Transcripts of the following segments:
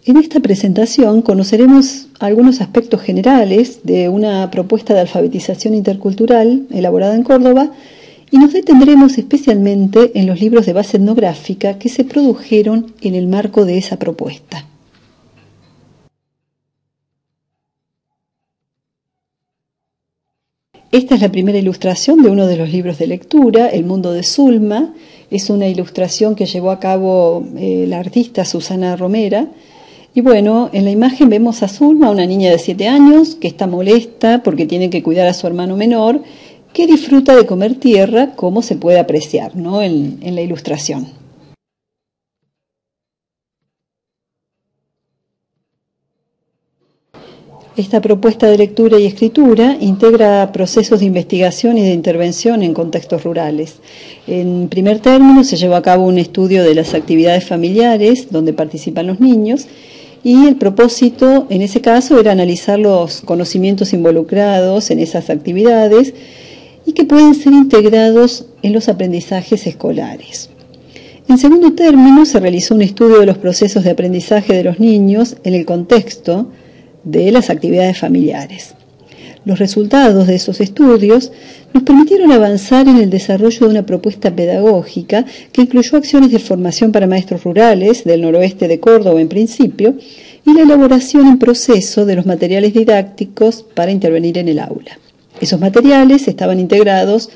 En esta presentación conoceremos algunos aspectos generales de una propuesta de alfabetización intercultural elaborada en Córdoba y nos detendremos especialmente en los libros de base etnográfica que se produjeron en el marco de esa propuesta. Esta es la primera ilustración de uno de los libros de lectura, El mundo de Zulma. Es una ilustración que llevó a cabo la artista Susana Romera. Y bueno, en la imagen vemos a Zulma, una niña de 7 años, que está molesta porque tiene que cuidar a su hermano menor, que disfruta de comer tierra, como se puede apreciar, ¿no?, en la ilustración. Esta propuesta de lectura y escritura integra procesos de investigación y de intervención en contextos rurales. En primer término, se llevó a cabo un estudio de las actividades familiares donde participan los niños, y el propósito en ese caso era analizar los conocimientos involucrados en esas actividades y que pueden ser integrados en los aprendizajes escolares. En segundo término, se realizó un estudio de los procesos de aprendizaje de los niños en el contexto de las actividades familiares. Los resultados de esos estudios nos permitieron avanzar en el desarrollo de una propuesta pedagógica que incluyó acciones de formación para maestros rurales del noroeste de Córdoba en principio y la elaboración en proceso de los materiales didácticos para intervenir en el aula. Esos materiales estaban integrados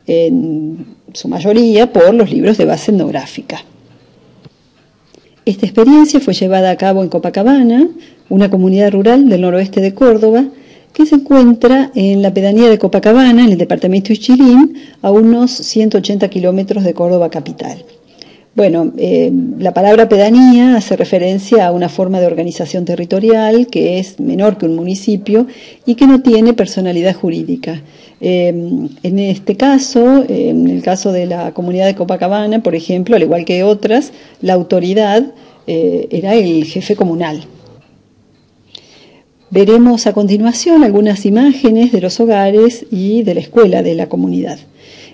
en su mayoría por los libros de base etnográfica. Esta experiencia fue llevada a cabo en Copacabana, una comunidad rural del noroeste de Córdoba, que se encuentra en la pedanía de Copacabana, en el departamento de Ischilín, a unos 180 kilómetros de Córdoba capital. Bueno, la palabra pedanía hace referencia a una forma de organización territorial que es menor que un municipio y que no tiene personalidad jurídica. En este caso, en el caso de la comunidad de Copacabana, por ejemplo, al igual que otras, la autoridad era el jefe comunal. Veremos a continuación algunas imágenes de los hogares y de la escuela de la comunidad.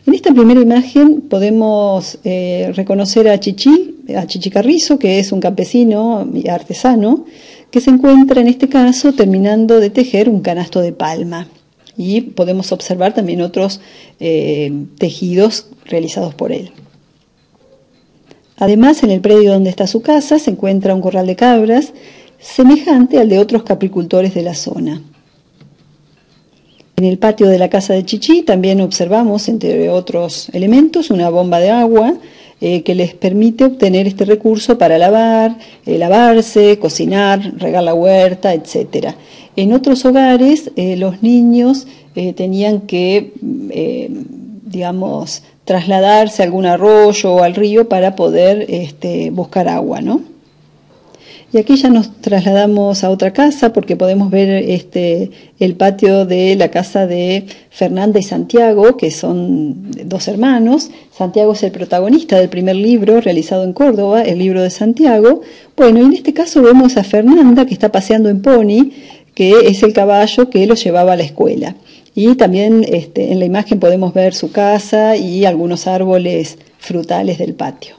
En esta primera imagen podemos reconocer a Chichi Carrizo, que es un campesino y artesano, que se encuentra en este caso terminando de tejer un canasto de palma. Y podemos observar también otros tejidos realizados por él. Además, en el predio donde está su casa se encuentra un corral de cabras, semejante al de otros capricultores de la zona. En el patio de la casa de Chichi también observamos, entre otros elementos, una bomba de agua que les permite obtener este recurso para lavar, lavarse, cocinar, regar la huerta, etc. En otros hogares los niños tenían que, trasladarse a algún arroyo o al río para poder buscar agua, ¿no? Y aquí ya nos trasladamos a otra casa porque podemos ver el patio de la casa de Fernanda y Santiago, que son dos hermanos. Santiago es el protagonista del primer libro realizado en Córdoba, el libro de Santiago. Bueno, y en este caso vemos a Fernanda que está paseando en pony, que es el caballo que lo llevaba a la escuela. Y también en la imagen podemos ver su casa y algunos árboles frutales del patio.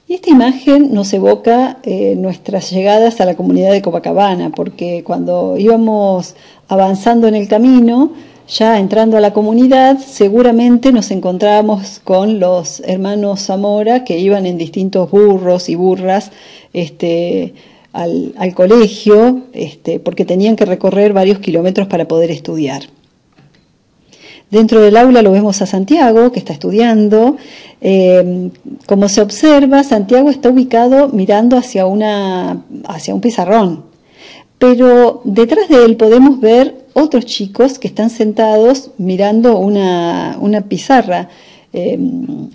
Y esta imagen nos evoca nuestras llegadas a la comunidad de Copacabana, porque cuando íbamos avanzando en el camino, ya entrando a la comunidad, seguramente nos encontrábamos con los hermanos Zamora que iban en distintos burros y burras al colegio, porque tenían que recorrer varios kilómetros para poder estudiar. Dentro del aula lo vemos a Santiago, que está estudiando. Como se observa, Santiago está ubicado mirando hacia un pizarrón. Pero detrás de él podemos ver otros chicos que están sentados mirando una pizarra,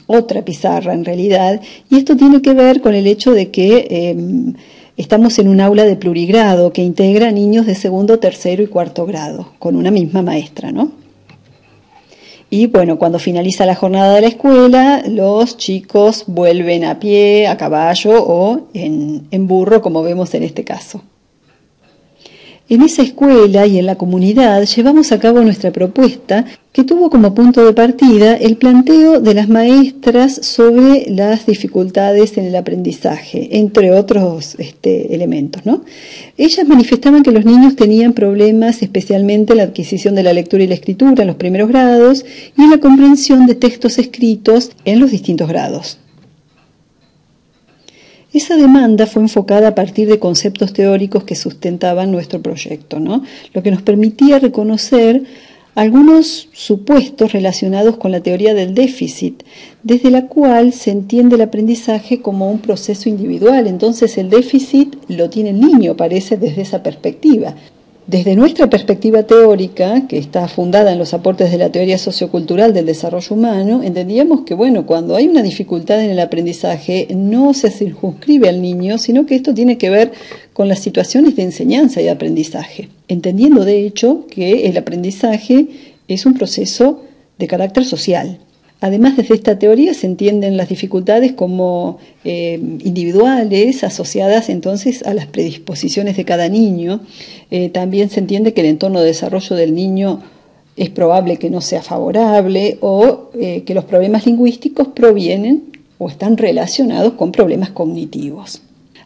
otra pizarra en realidad. Y esto tiene que ver con el hecho de que estamos en un aula de plurigrado que integra niños de segundo, tercero y cuarto grado, con una misma maestra, ¿no? Y bueno, cuando finaliza la jornada de la escuela, los chicos vuelven a pie, a caballo o en burro, como vemos en este caso. En esa escuela y en la comunidad llevamos a cabo nuestra propuesta, que tuvo como punto de partida el planteo de las maestras sobre las dificultades en el aprendizaje, entre otros elementos, ¿no? Ellas manifestaban que los niños tenían problemas especialmente en la adquisición de la lectura y la escritura en los primeros grados y en la comprensión de textos escritos en los distintos grados. Esa demanda fue enfocada a partir de conceptos teóricos que sustentaban nuestro proyecto, ¿no? Lo que nos permitía reconocer algunos supuestos relacionados con la teoría del déficit, desde la cual se entiende el aprendizaje como un proceso individual. Entonces el déficit lo tiene el niño, parece, desde esa perspectiva. Desde nuestra perspectiva teórica, que está fundada en los aportes de la teoría sociocultural del desarrollo humano, entendíamos que, cuando hay una dificultad en el aprendizaje, no se circunscribe al niño, sino que esto tiene que ver con las situaciones de enseñanza y aprendizaje, entendiendo de hecho que el aprendizaje es un proceso de carácter social. Además, desde esta teoría se entienden las dificultades como individuales, asociadas entonces a las predisposiciones de cada niño. También se entiende que el entorno de desarrollo del niño es probable que no sea favorable o que los problemas lingüísticos provienen o están relacionados con problemas cognitivos.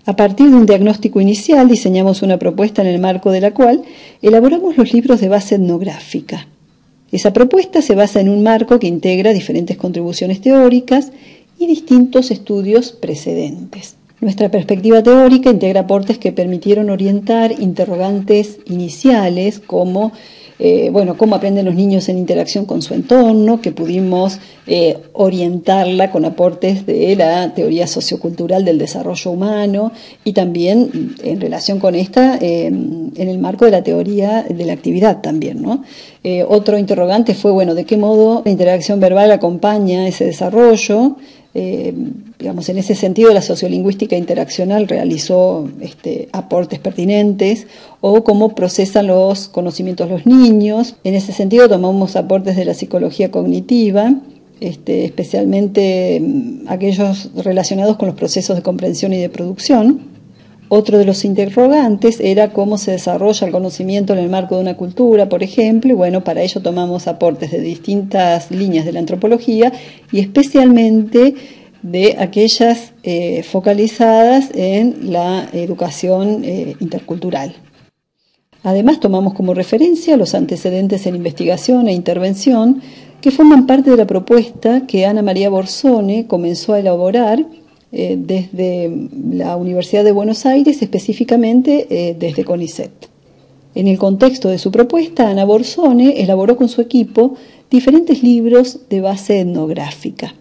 A partir de un diagnóstico inicial diseñamos una propuesta en el marco de la cual elaboramos los libros de base etnográfica. Esa propuesta se basa en un marco que integra diferentes contribuciones teóricas y distintos estudios precedentes. Nuestra perspectiva teórica integra aportes que permitieron orientar interrogantes iniciales como cómo aprenden los niños en interacción con su entorno, que pudimos orientarla con aportes de la teoría sociocultural del desarrollo humano y también en relación con esta, en el marco de la teoría de la actividad también, ¿no? Otro interrogante fue, ¿de qué modo la interacción verbal acompaña ese desarrollo? En ese sentido la sociolingüística interaccional realizó aportes pertinentes, o cómo procesan los conocimientos los niños. En ese sentido tomamos aportes de la psicología cognitiva, especialmente aquellos relacionados con los procesos de comprensión y de producción. Otro de los interrogantes era cómo se desarrolla el conocimiento en el marco de una cultura, por ejemplo, y para ello tomamos aportes de distintas líneas de la antropología y especialmente de aquellas focalizadas en la educación intercultural. Además, tomamos como referencia los antecedentes en investigación e intervención que forman parte de la propuesta que Ana María Borsone comenzó a elaborar desde la Universidad de Buenos Aires, específicamente desde CONICET. En el contexto de su propuesta, Ana Borsone elaboró con su equipo diferentes libros de base etnográfica.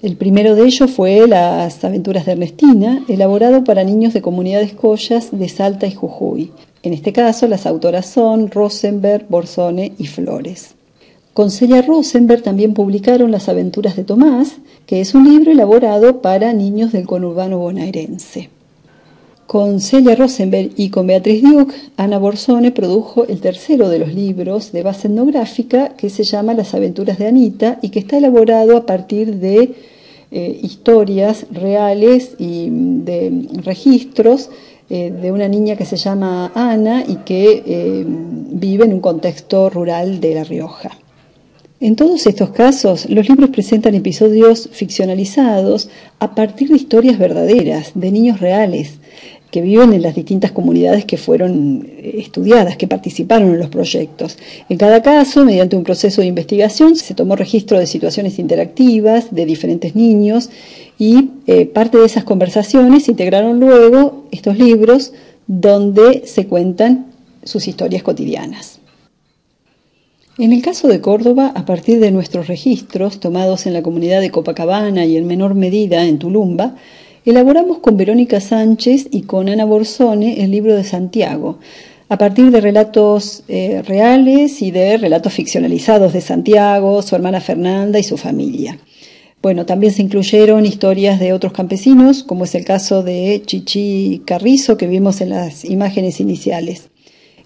El primero de ellos fue Las aventuras de Ernestina, elaborado para niños de comunidades collas de Salta y Jujuy. En este caso, las autoras son Rosenberg, Borsone y Flores. Con Celia Rosenberg también publicaron Las aventuras de Tomás, que es un libro elaborado para niños del conurbano bonaerense. Con Celia Rosenberg y con Beatriz Duke, Ana Borsone produjo el tercero de los libros de base etnográfica, que se llama Las aventuras de Anita y que está elaborado a partir de historias reales y de registros de una niña que se llama Ana y que vive en un contexto rural de La Rioja. En todos estos casos, los libros presentan episodios ficcionalizados a partir de historias verdaderas, de niños reales, que viven en las distintas comunidades que fueron estudiadas, que participaron en los proyectos. En cada caso, mediante un proceso de investigación, se tomó registro de situaciones interactivas de diferentes niños y parte de esas conversaciones se integraron luego estos libros donde se cuentan sus historias cotidianas. En el caso de Córdoba, a partir de nuestros registros tomados en la comunidad de Copacabana y en menor medida en Tulumba, elaboramos con Verónica Sánchez y con Ana Borsone el libro de Santiago, a partir de relatos reales y de relatos ficcionalizados de Santiago, su hermana Fernanda y su familia. También se incluyeron historias de otros campesinos, como es el caso de Chichi Carrizo, que vimos en las imágenes iniciales.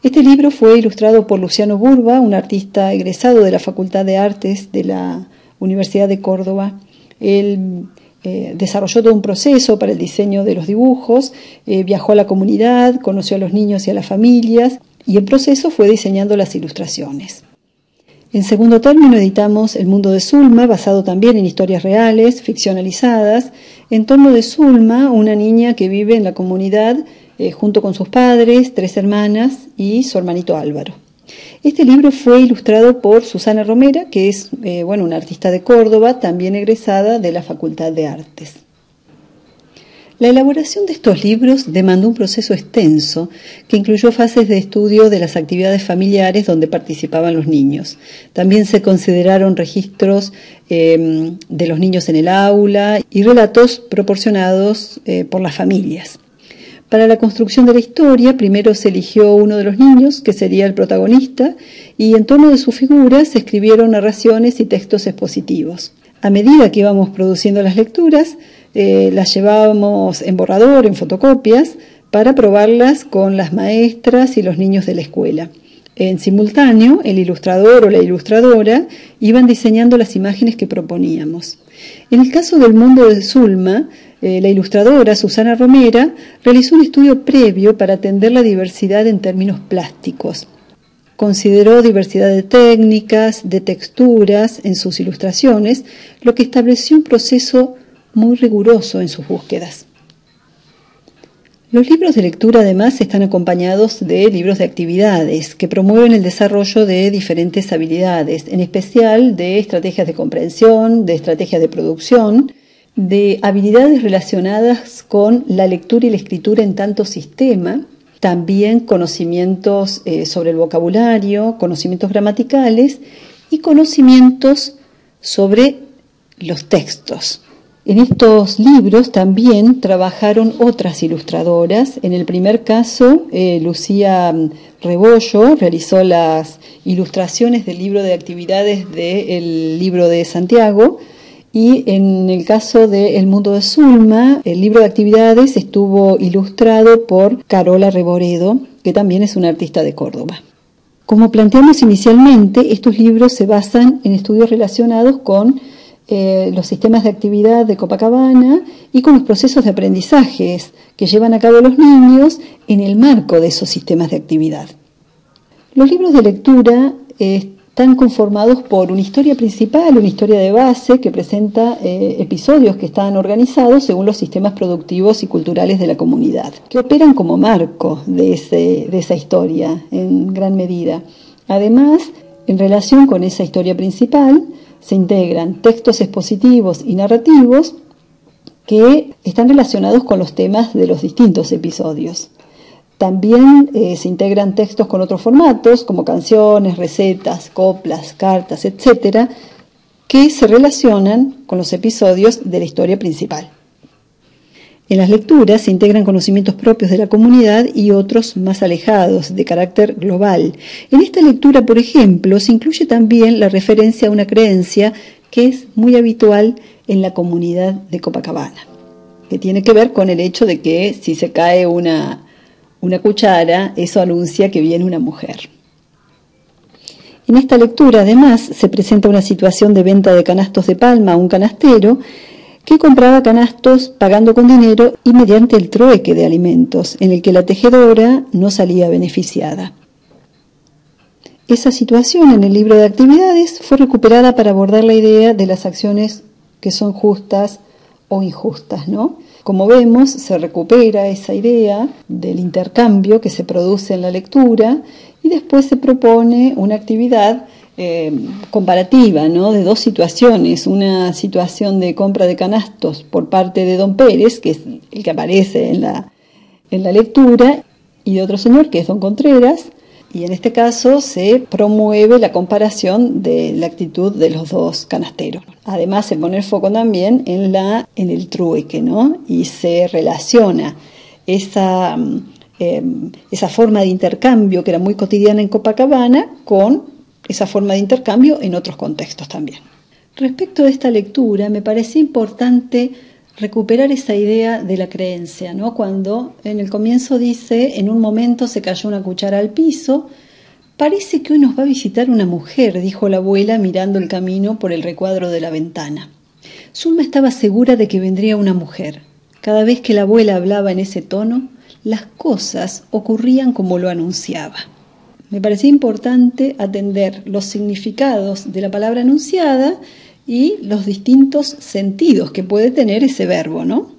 Este libro fue ilustrado por Luciano Burba, un artista egresado de la Facultad de Artes de la Universidad de Córdoba. Él desarrolló todo un proceso para el diseño de los dibujos, viajó a la comunidad, conoció a los niños y a las familias y en proceso fue diseñando las ilustraciones. En segundo término editamos El mundo de Zulma, basado también en historias reales, ficcionalizadas, en torno de Zulma, una niña que vive en la comunidad junto con sus padres, 3 hermanas y su hermanito Álvaro. Este libro fue ilustrado por Susana Romera, que es una artista de Córdoba, también egresada de la Facultad de Artes. La elaboración de estos libros demandó un proceso extenso que incluyó fases de estudio de las actividades familiares donde participaban los niños. También se consideraron registros de los niños en el aula y relatos proporcionados por las familias. Para la construcción de la historia, primero se eligió uno de los niños, que sería el protagonista, y en torno de su figura se escribieron narraciones y textos expositivos. A medida que íbamos produciendo las lecturas, las llevábamos en borrador, en fotocopias, para probarlas con las maestras y los niños de la escuela. En simultáneo, el ilustrador o la ilustradora iban diseñando las imágenes que proponíamos. En el caso del mundo de Zulma, la ilustradora Susana Romera realizó un estudio previo para atender la diversidad en términos plásticos. Consideró diversidad de técnicas, de texturas en sus ilustraciones, lo que estableció un proceso muy riguroso en sus búsquedas. Los libros de lectura además están acompañados de libros de actividades que promueven el desarrollo de diferentes habilidades, en especial de estrategias de comprensión, de estrategias de producción, de habilidades relacionadas con la lectura y la escritura en tanto sistema, también conocimientos sobre el vocabulario, conocimientos gramaticales y conocimientos sobre los textos. En estos libros también trabajaron otras ilustradoras. En el primer caso, Lucía Rebollo realizó las ilustraciones del libro de actividades del libro de Santiago, y en el caso de El mundo de Zulma, el libro de actividades estuvo ilustrado por Carola Reboredo, que también es una artista de Córdoba. Como planteamos inicialmente, estos libros se basan en estudios relacionados con los sistemas de actividad de Copacabana y con los procesos de aprendizajes que llevan a cabo los niños en el marco de esos sistemas de actividad. Los libros de lectura están conformados por una historia principal, una historia de base que presenta episodios que están organizados según los sistemas productivos y culturales de la comunidad, que operan como marco de esa historia en gran medida. Además, en relación con esa historia principal, se integran textos expositivos y narrativos que están relacionados con los temas de los distintos episodios. También se integran textos con otros formatos, como canciones, recetas, coplas, cartas, etc., que se relacionan con los episodios de la historia principal. En las lecturas se integran conocimientos propios de la comunidad y otros más alejados, de carácter global. En esta lectura, por ejemplo, se incluye también la referencia a una creencia que es muy habitual en la comunidad de Copacabana, que tiene que ver con el hecho de que si se cae una cuchara, eso anuncia que viene una mujer. En esta lectura, además, se presenta una situación de venta de canastos de palma a un canastero que compraba canastos pagando con dinero y mediante el trueque de alimentos, en el que la tejedora no salía beneficiada. Esa situación en el libro de actividades fue recuperada para abordar la idea de las acciones que son justas o injustas, ¿no? Como vemos, se recupera esa idea del intercambio que se produce en la lectura y después se propone una actividad comparativa, ¿no? De dos situaciones, una situación de compra de canastos por parte de don Pérez, que es el que aparece en la lectura, y de otro señor, que es don Contreras, y en este caso se promueve la comparación de la actitud de los dos canasteros. Además se pone el foco también en el trueque, ¿no? Y se relaciona esa forma de intercambio que era muy cotidiana en Copacabana con esa forma de intercambio en otros contextos también. Respecto de esta lectura, me parecía importante recuperar esa idea de la creencia, ¿no? Cuando en el comienzo dice, en un momento se cayó una cuchara al piso, parece que hoy nos va a visitar una mujer, dijo la abuela mirando el camino por el recuadro de la ventana. Zulma estaba segura de que vendría una mujer. Cada vez que la abuela hablaba en ese tono, las cosas ocurrían como lo anunciaba. Me parecía importante atender los significados de la palabra anunciada y los distintos sentidos que puede tener ese verbo, ¿no?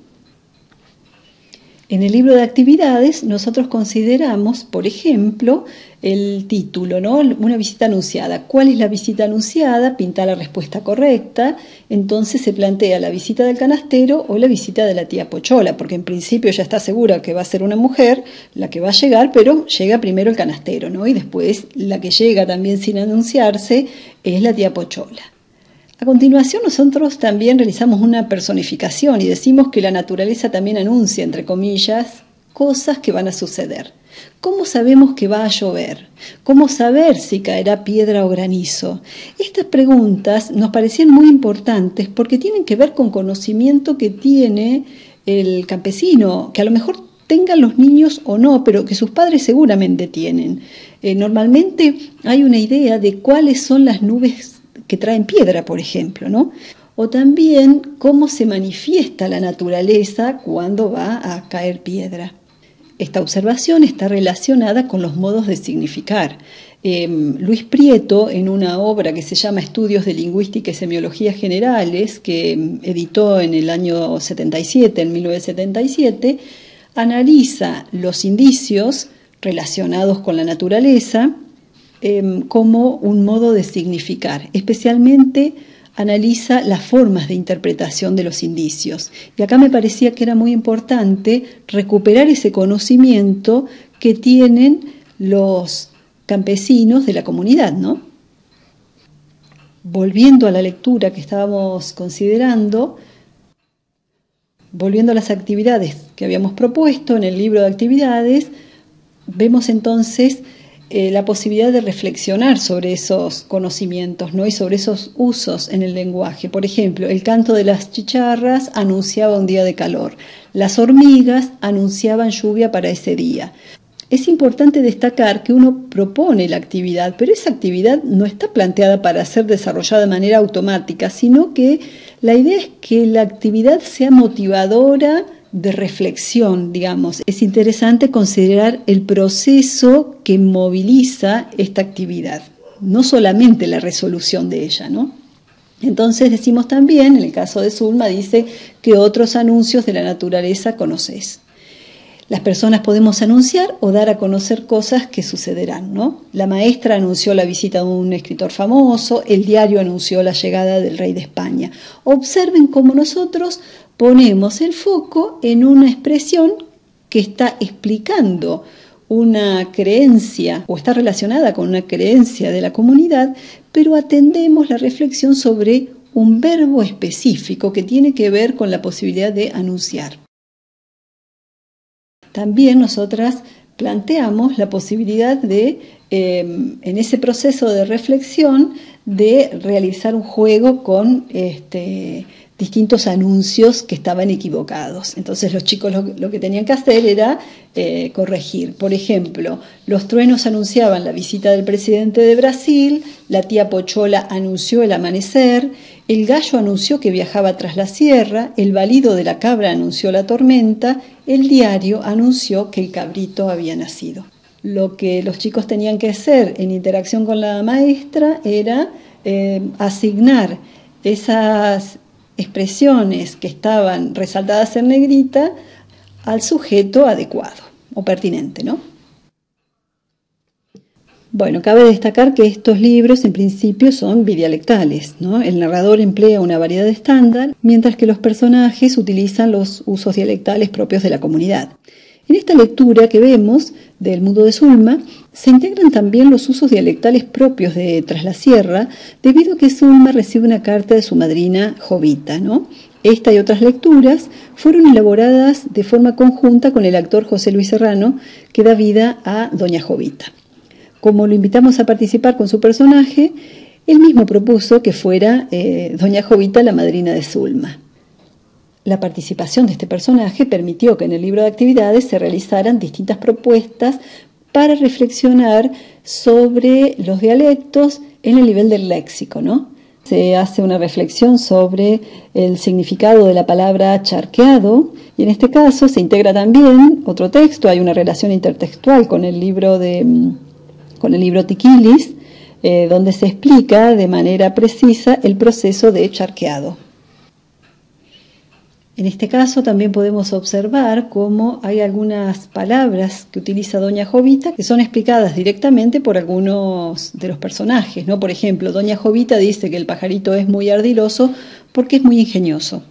En el libro de actividades nosotros consideramos, por ejemplo, el título, ¿no? Una visita anunciada. ¿Cuál es la visita anunciada? Pinta la respuesta correcta. Entonces se plantea la visita del canastero o la visita de la tía Pochola, porque en principio ya está segura que va a ser una mujer la que va a llegar, pero llega primero el canastero, ¿no? Y después la que llega también sin anunciarse es la tía Pochola. A continuación nosotros también realizamos una personificación y decimos que la naturaleza también anuncia, entre comillas, cosas que van a suceder. ¿Cómo sabemos que va a llover? ¿Cómo saber si caerá piedra o granizo? Estas preguntas nos parecían muy importantes porque tienen que ver con conocimiento que tiene el campesino, que a lo mejor tengan los niños o no, pero que sus padres seguramente tienen. Normalmente hay una idea de cuáles son las nubes que traen piedra, por ejemplo, ¿no? O también cómo se manifiesta la naturaleza cuando va a caer piedra. Esta observación está relacionada con los modos de significar. Luis Prieto, en una obra que se llama Estudios de Lingüística y Semiología Generales, que editó en el año 77, en 1977, analiza los indicios relacionados con la naturaleza como un modo de significar. Especialmente analiza las formas de interpretación de los indicios. Y acá me parecía que era muy importante recuperar ese conocimiento que tienen los campesinos de la comunidad, ¿no? Volviendo a la lectura que estábamos considerando, volviendo a las actividades que habíamos propuesto en el libro de actividades, vemos entonces la posibilidad de reflexionar sobre esos conocimientos, ¿no? Y sobre esos usos en el lenguaje. Por ejemplo, el canto de las chicharras anunciaba un día de calor. Las hormigas anunciaban lluvia para ese día. Es importante destacar que uno propone la actividad, pero esa actividad no está planteada para ser desarrollada de manera automática, sino que la idea es que la actividad sea motivadora de reflexión, digamos. Es interesante considerar el proceso que moviliza esta actividad, no solamente la resolución de ella, ¿no? Entonces decimos también, en el caso de Zulma, dice que otros anuncios de la naturaleza conoces. Las personas podemos anunciar o dar a conocer cosas que sucederán, ¿no? La maestra anunció la visita de un escritor famoso, el diario anunció la llegada del rey de España. Observen cómo nosotros ponemos el foco en una expresión que está explicando una creencia o está relacionada con una creencia de la comunidad, pero atendemos la reflexión sobre un verbo específico que tiene que ver con la posibilidad de anunciar. También nosotras planteamos la posibilidad de, en ese proceso de reflexión, de realizar un juego con distintos anuncios que estaban equivocados. Entonces los chicos lo que tenían que hacer era corregir. Por ejemplo, los truenos anunciaban la visita del presidente de Brasil, la tía Pochola anunció el amanecer, el gallo anunció que viajaba tras la sierra, el balido de la cabra anunció la tormenta, el diario anunció que el cabrito había nacido. Lo que los chicos tenían que hacer en interacción con la maestra era asignar esas expresiones que estaban resaltadas en negrita al sujeto adecuado o pertinente, ¿no? Bueno, cabe destacar que estos libros en principio son bidialectales, ¿no? El narrador emplea una variedad estándar, mientras que los personajes utilizan los usos dialectales propios de la comunidad. En esta lectura que vemos del mundo de Zulma, se integran también los usos dialectales propios de Tras la Sierra, debido a que Zulma recibe una carta de su madrina Jovita, ¿no? Esta y otras lecturas fueron elaboradas de forma conjunta con el actor José Luis Serrano, que da vida a Doña Jovita. Como lo invitamos a participar con su personaje, él mismo propuso que fuera Doña Jovita la madrina de Zulma. La participación de este personaje permitió que en el libro de actividades se realizaran distintas propuestas para reflexionar sobre los dialectos en el nivel del léxico, ¿no? se hace una reflexión sobre el significado de la palabra charqueado, y en este caso se integra también otro texto, hay una relación intertextual con el libro Tiquilis, donde se explica de manera precisa el proceso de charqueado. En este caso también podemos observar cómo hay algunas palabras que utiliza Doña Jovita que son explicadas directamente por algunos de los personajes, ¿no? Por ejemplo, Doña Jovita dice que el pajarito es muy ardiloso porque es muy ingenioso.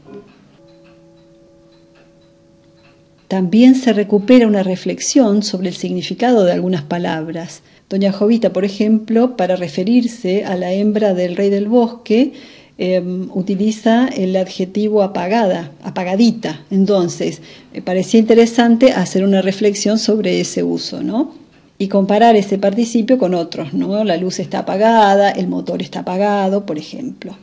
También se recupera una reflexión sobre el significado de algunas palabras. Doña Jovita, por ejemplo, para referirse a la hembra del rey del bosque, utiliza el adjetivo apagada, apagadita. Entonces, me parecía interesante hacer una reflexión sobre ese uso, ¿no? Y comparar ese participio con otros, ¿no? La luz está apagada, el motor está apagado, por ejemplo.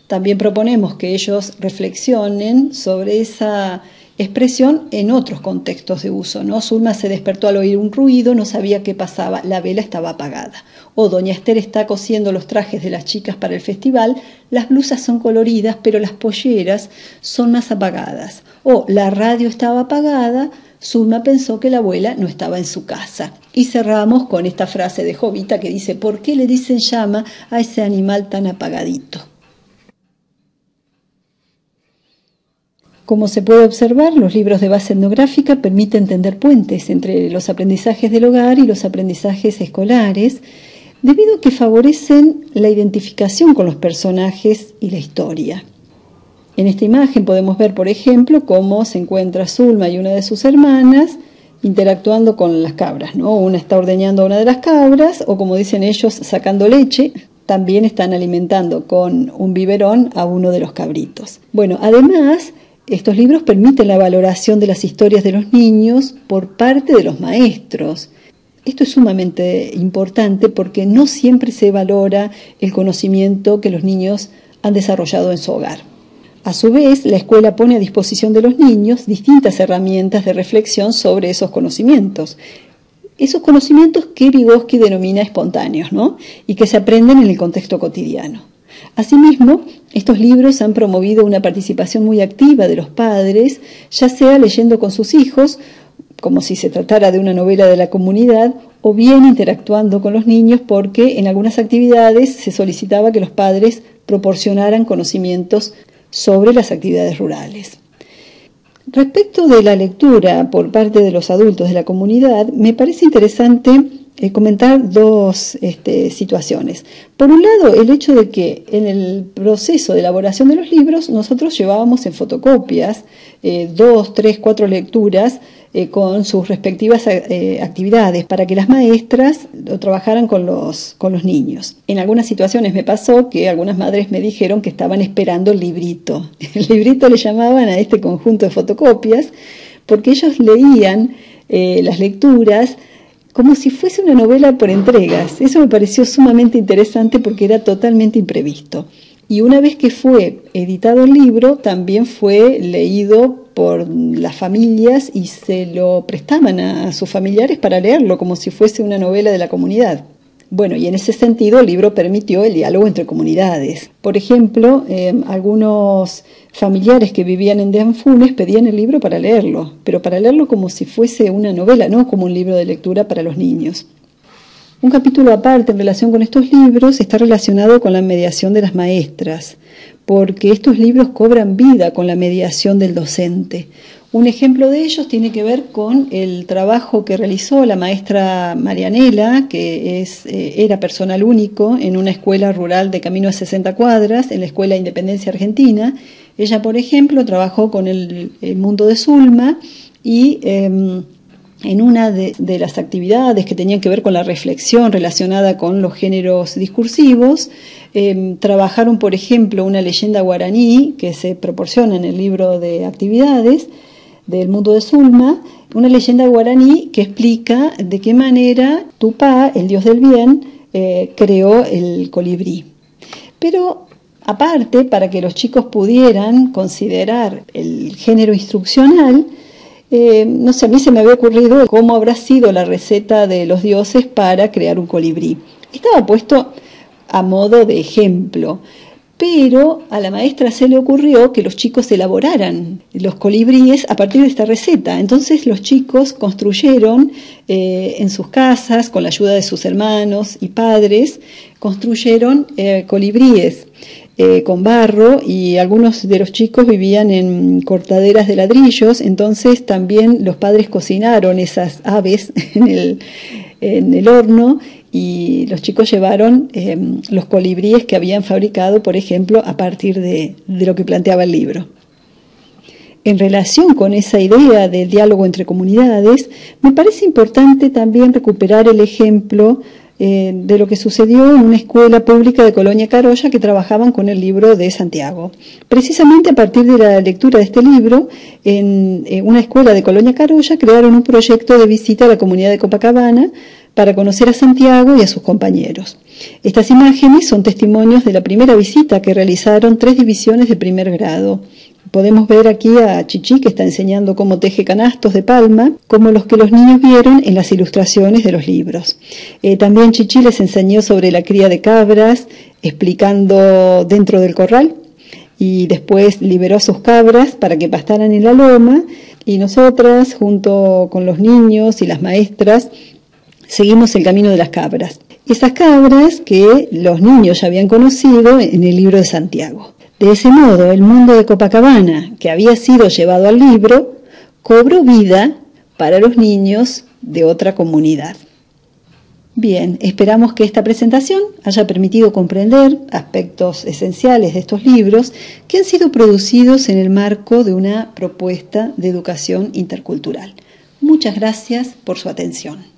También proponemos que ellos reflexionen sobre esa expresión en otros contextos de uso, ¿no? Zulma se despertó al oír un ruido, no sabía qué pasaba, la vela estaba apagada. O Doña Esther está cosiendo los trajes de las chicas para el festival, las blusas son coloridas, pero las polleras son más apagadas. O la radio estaba apagada, Zulma pensó que la abuela no estaba en su casa. Y cerramos con esta frase de Jovita que dice: ¿por qué le dicen llama a ese animal tan apagadito? Como se puede observar, los libros de base etnográfica permiten tender puentes entre los aprendizajes del hogar y los aprendizajes escolares, debido a que favorecen la identificación con los personajes y la historia. En esta imagen podemos ver, por ejemplo, cómo se encuentra Zulma y una de sus hermanas interactuando con las cabras, ¿no? Una está ordeñando a una de las cabras, o como dicen ellos, sacando leche. También están alimentando con un biberón a uno de los cabritos. Bueno, además, estos libros permiten la valoración de las historias de los niños por parte de los maestros. Esto es sumamente importante porque no siempre se valora el conocimiento que los niños han desarrollado en su hogar. A su vez, la escuela pone a disposición de los niños distintas herramientas de reflexión sobre esos conocimientos. Esos conocimientos que Vygotsky denomina espontáneos, ¿no? Y que se aprenden en el contexto cotidiano. Asimismo, estos libros han promovido una participación muy activa de los padres, ya sea leyendo con sus hijos, como si se tratara de una novela de la comunidad, o bien interactuando con los niños, porque en algunas actividades se solicitaba que los padres proporcionaran conocimientos sobre las actividades rurales. Respecto de la lectura por parte de los adultos de la comunidad, me parece interesante comentar dos situaciones. Por un lado, el hecho de que en el proceso de elaboración de los libros nosotros llevábamos en fotocopias 2, 3, 4 lecturas con sus respectivas actividades para que las maestras lo trabajaran con los niños. En algunas situaciones me pasó que algunas madres me dijeron que estaban esperando el librito. El librito le llamaban a este conjunto de fotocopias porque ellos leían las lecturas como si fuese una novela por entregas. Eso me pareció sumamente interesante porque era totalmente imprevisto. Y una vez que fue editado el libro, también fue leído por las familias y se lo prestaban a sus familiares para leerlo, como si fuese una novela de la comunidad. Bueno, y en ese sentido el libro permitió el diálogo entre comunidades. Por ejemplo, algunos familiares que vivían en Deanfunes pedían el libro para leerlo, pero para leerlo como si fuese una novela, no como un libro de lectura para los niños. Un capítulo aparte en relación con estos libros está relacionado con la mediación de las maestras, porque estos libros cobran vida con la mediación del docente. Un ejemplo de ellos tiene que ver con el trabajo que realizó la maestra Marianela, que era personal único en una escuela rural de camino a 60 cuadras, en la Escuela Independencia Argentina. Ella, por ejemplo, trabajó con el mundo de Zulma y en una de las actividades que tenían que ver con la reflexión relacionada con los géneros discursivos, trabajaron, por ejemplo, una leyenda guaraní que se proporciona en el libro de actividades del mundo de Zulma, una leyenda guaraní que explica de qué manera Tupá, el dios del bien, creó el colibrí. Pero aparte, para que los chicos pudieran considerar el género instruccional, no sé, a mí se me había ocurrido cómo habrá sido la receta de los dioses para crear un colibrí. Estaba puesto a modo de ejemplo, pero a la maestra se le ocurrió que los chicos elaboraran los colibríes a partir de esta receta. Entonces los chicos construyeron en sus casas, con la ayuda de sus hermanos y padres, construyeron colibríes con barro, y algunos de los chicos vivían en cortaderas de ladrillos. Entonces también los padres cocinaron esas aves en el horno, y los chicos llevaron los colibríes que habían fabricado, por ejemplo, a partir de lo que planteaba el libro. En relación con esa idea del diálogo entre comunidades, me parece importante también recuperar el ejemplo de lo que sucedió en una escuela pública de Colonia Carolla que trabajaban con el libro de Santiago. Precisamente a partir de la lectura de este libro, en una escuela de Colonia Carolla crearon un proyecto de visita a la comunidad de Copacabana para conocer a Santiago y a sus compañeros. Estas imágenes son testimonios de la primera visita que realizaron 3 divisiones de primer grado. Podemos ver aquí a Chichi, que está enseñando cómo teje canastos de palma, como los que los niños vieron en las ilustraciones de los libros. También Chichi les enseñó sobre la cría de cabras, explicando dentro del corral, y después liberó a sus cabras para que pastaran en la loma, y nosotras, junto con los niños y las maestras, seguimos el camino de las cabras. Esas cabras que los niños ya habían conocido en el libro de Santiago. De ese modo, el mundo de Copacabana, que había sido llevado al libro, cobró vida para los niños de otra comunidad. Bien, esperamos que esta presentación haya permitido comprender aspectos esenciales de estos libros que han sido producidos en el marco de una propuesta de educación intercultural. Muchas gracias por su atención.